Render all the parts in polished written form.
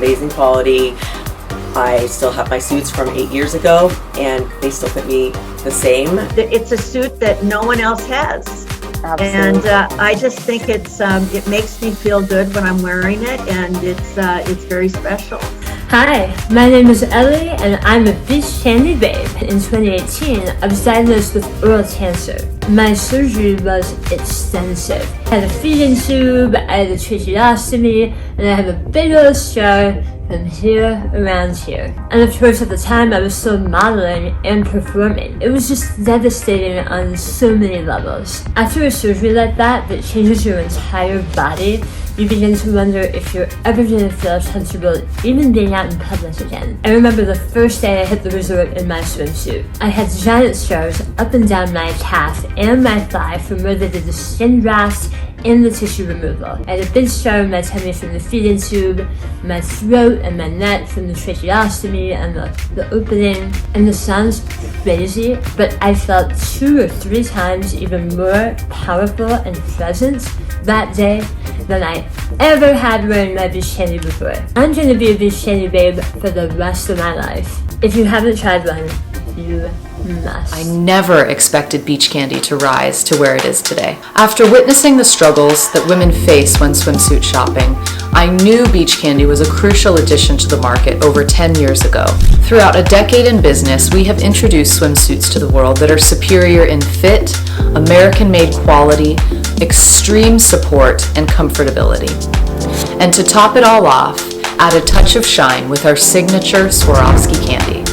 amazing quality. I still have my suits from 8 years ago, and they still fit me the same. It's a suit that no one else has. Absolutely. And I just think it makes me feel good when I'm wearing it, and it's very special. Hi, my name is Ellie, and I'm a BeachCandy babe. In 2018, I was diagnosed with oral cancer. My surgery was extensive. I had a feeding tube, I had a tracheostomy, and I have a big old scar from here around here. And of course at the time I was still modeling and performing. It was just devastating on so many levels. After a surgery like that changes your entire body, you begin to wonder if you're ever going to feel comfortable even being out in public again. I remember the first day I hit the resort in my swimsuit. I had giant scars up and down my calf and my thigh from where they did the skin grafts and the tissue removal. I had a big scar on my tummy from the feeding tube, my throat and my neck from the tracheostomy and the opening. And this sounds crazy, but I felt 2 or 3 times even more powerful and present that day than I ever had wearing my BeachCandy before. I'm gonna be a BeachCandy babe for the rest of my life. If you haven't tried one, you must. I never expected BeachCandy to rise to where it is today. After witnessing the struggles that women face when swimsuit shopping, I knew BeachCandy was a crucial addition to the market over 10 years ago. Throughout a decade in business, we have introduced swimsuits to the world that are superior in fit, American-made quality, extreme support, and comfortability. And to top it all off, add a touch of shine with our signature Swarovski candy.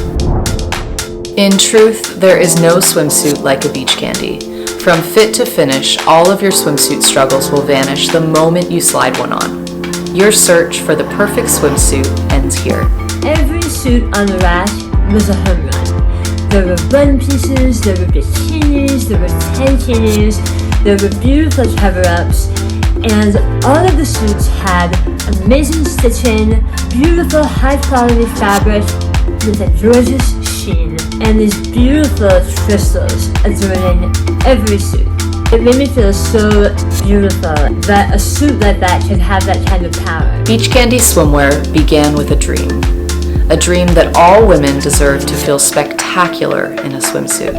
In truth, there is no swimsuit like a BeachCandy. From fit to finish, all of your swimsuit struggles will vanish the moment you slide one on. Your search for the perfect swimsuit ends here. Every suit on the rack was a home run. There were one pieces, there were bikinis, there were tankinis, there were beautiful cover-ups, and all of the suits had amazing stitching, beautiful high-quality fabric with a gorgeous sheen, and these beautiful crystals adorning every suit. It made me feel so beautiful that a suit like that could have that kind of power. BeachCandy Swimwear began with a dream that all women deserve to feel spectacular in a swimsuit.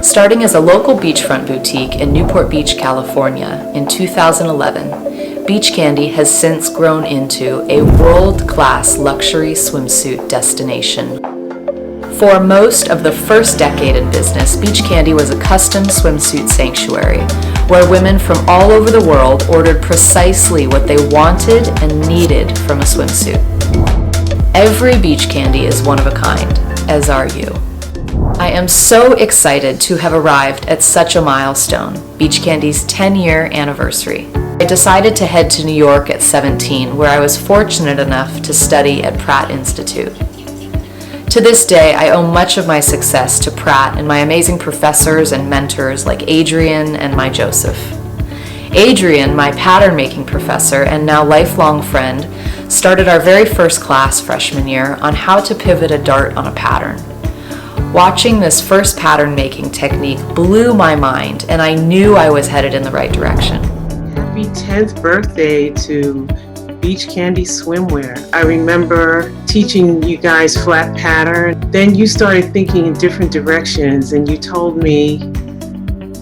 Starting as a local beachfront boutique in Newport Beach, California in 2011, BeachCandy has since grown into a world-class luxury swimsuit destination. For most of the first decade in business, BeachCandy was a custom swimsuit sanctuary where women from all over the world ordered precisely what they wanted and needed from a swimsuit. Every BeachCandy is one of a kind, as are you. I am so excited to have arrived at such a milestone, BeachCandy's 10-year anniversary. I decided to head to New York at 17, where I was fortunate enough to study at Pratt Institute. To this day, I owe much of my success to Pratt and my amazing professors and mentors like Adrian and my Joseph. Adrian, my pattern-making professor and now lifelong friend, started our very first class freshman year on how to pivot a dart on a pattern. Watching this first pattern-making technique blew my mind, and I knew I was headed in the right direction. Happy 10th birthday to BeachCandy Swimwear. I remember teaching you guys flat pattern. Then you started thinking in different directions, and you told me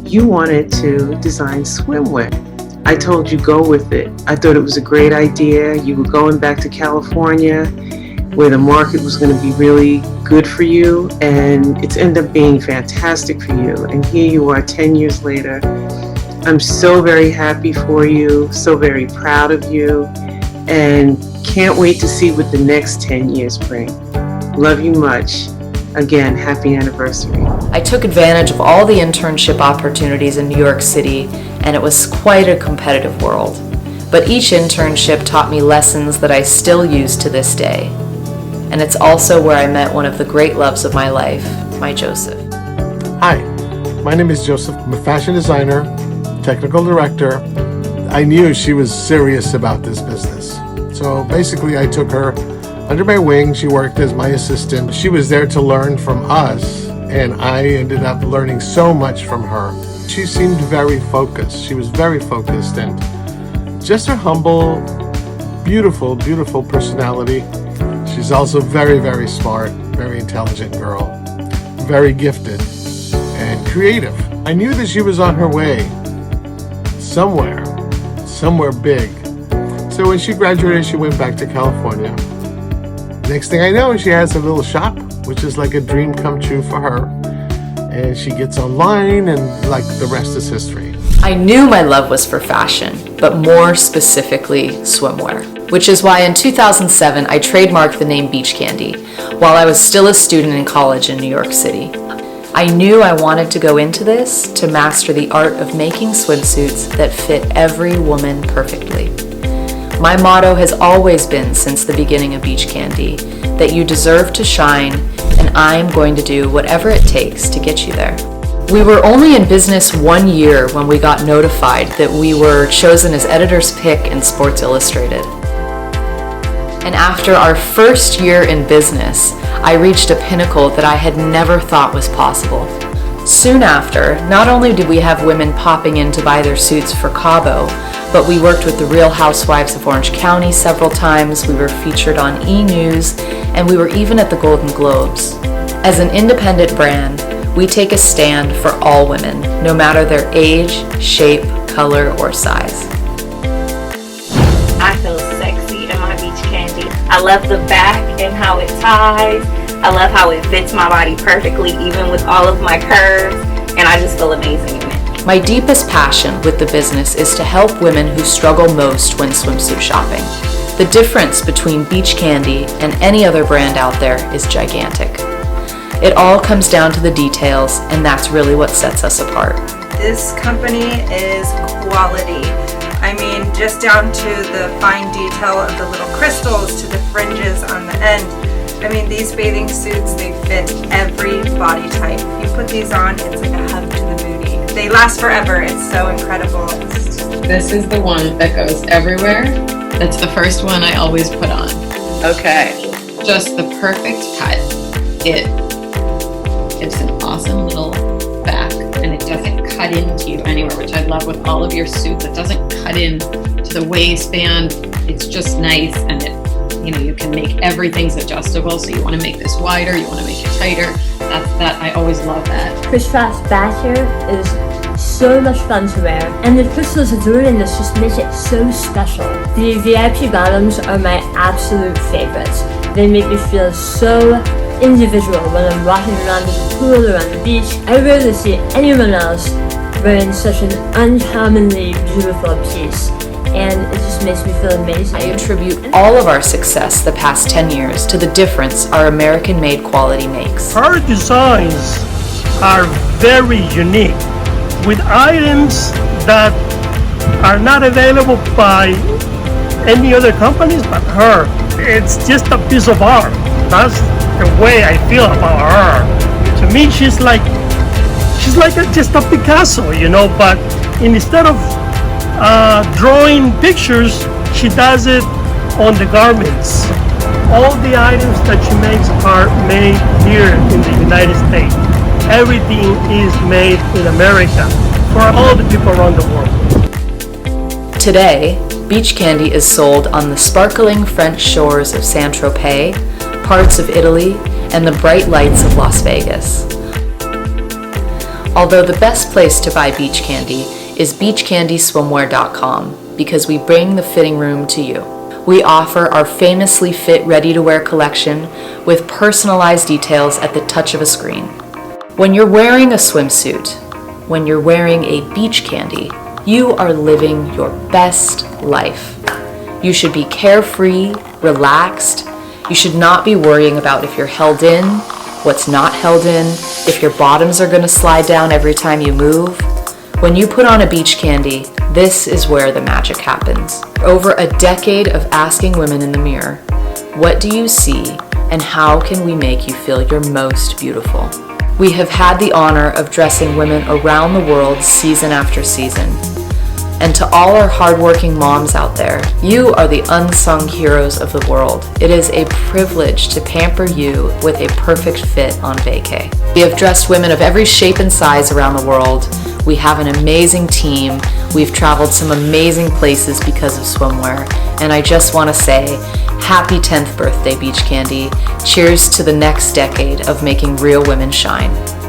you wanted to design swimwear. I told you go with it. I thought it was a great idea. You were going back to California where the market was going to be really good for you, and it's ended up being fantastic for you. And here you are 10 years later. I'm so very happy for you, so very proud of you, and can't wait to see what the next 10 years bring. Love you much. Again, happy anniversary. I took advantage of all the internship opportunities in New York City, and it was quite a competitive world. But each internship taught me lessons that I still use to this day. And it's also where I met one of the great loves of my life, my Joseph. Hi, my name is Joseph. I'm a fashion designer, technical director. I knew she was serious about this business. So basically I took her under my wing. She worked as my assistant. She was there to learn from us, and I ended up learning so much from her. She seemed very focused. She was very focused, and just her humble beautiful, beautiful personality. She's also very, very smart, very intelligent girl, very gifted and creative. I knew that she was on her way somewhere big. So when she graduated, she went back to California. Next thing I know, she has a little shop, which is like a dream come true for her. And she gets online, and like the rest is history. I knew my love was for fashion, but more specifically swimwear, which is why in 2007 I trademarked the name BeachCandy while I was still a student in college in New York City. I knew I wanted to go into this to master the art of making swimsuits that fit every woman perfectly. My motto has always been since the beginning of BeachCandy that you deserve to shine, and I'm going to do whatever it takes to get you there. We were only in business 1 year when we got notified that we were chosen as editor's pick in Sports Illustrated. And after our first year in business, I reached a pinnacle that I had never thought was possible. Soon after, not only did we have women popping in to buy their suits for Cabo, but we worked with the Real Housewives of Orange County several times, we were featured on E! News, and we were even at the Golden Globes. As an independent brand, we take a stand for all women, no matter their age, shape, color, or size. I feel sexy in my BeachCandy. I love the back and how it ties. I love how it fits my body perfectly, even with all of my curves, and I just feel amazing in it. My deepest passion with the business is to help women who struggle most when swimsuit shopping. The difference between BeachCandy and any other brand out there is gigantic. It all comes down to the details, and that's really what sets us apart. This company is quality. I mean, just down to the fine detail of the little crystals to the fringes on the end. I mean, these bathing suits, they fit every body type. You put these on, it's like a hug to the booty. They last forever. It's so incredible. This is the one that goes everywhere. That's the first one I always put on. Okay. Just the perfect cut. It gives an awesome little back, and it doesn't cut into you anywhere, which I love with all of your suits. It doesn't cut in to the waistband. It's just nice, and you can make everything's adjustable. So you want to make this wider, you want to make it tighter. I always love that. Crisscross back here is so much fun to wear, and the crystals during this just makes it so special. The VIP bottoms are my absolute favorites. They make me feel so individual when I'm walking around the pool or on the beach. I rarely see anyone else wearing such an uncommonly beautiful piece, and it just makes me feel amazing. I attribute all of our success the past 10 years to the difference our American-made quality makes. Her designs are very unique, with items that are not available by any other companies but her. It's just a piece of art. That's the way I feel about her. To me, she's like just a Picasso, but instead of drawing pictures, she does it on the garments. All the items that she makes are made here in the United States. Everything is made in America for all the people around the world. Today, BeachCandy is sold on the sparkling French shores of Saint-Tropez, parts of Italy, and the bright lights of Las Vegas. Although the best place to buy BeachCandy is beachcandyswimwear.com, because we bring the fitting room to you. We offer our famously fit ready-to-wear collection with personalized details at the touch of a screen. When you're wearing a swimsuit, when you're wearing a BeachCandy, you are living your best life. You should be carefree, relaxed. You should not be worrying about if you're held in, what's not held in, if your bottoms are going to slide down every time you move. When you put on a BeachCandy, this is where the magic happens. Over a decade of asking women in the mirror, what do you see and how can we make you feel your most beautiful? We have had the honor of dressing women around the world season after season. And to all our hardworking moms out there, you are the unsung heroes of the world. It is a privilege to pamper you with a perfect fit on vacay. We have dressed women of every shape and size around the world. We have an amazing team. We've traveled some amazing places because of swimwear. And I just want to say, happy 10th birthday, Beach Candy. Cheers to the next decade of making real women shine.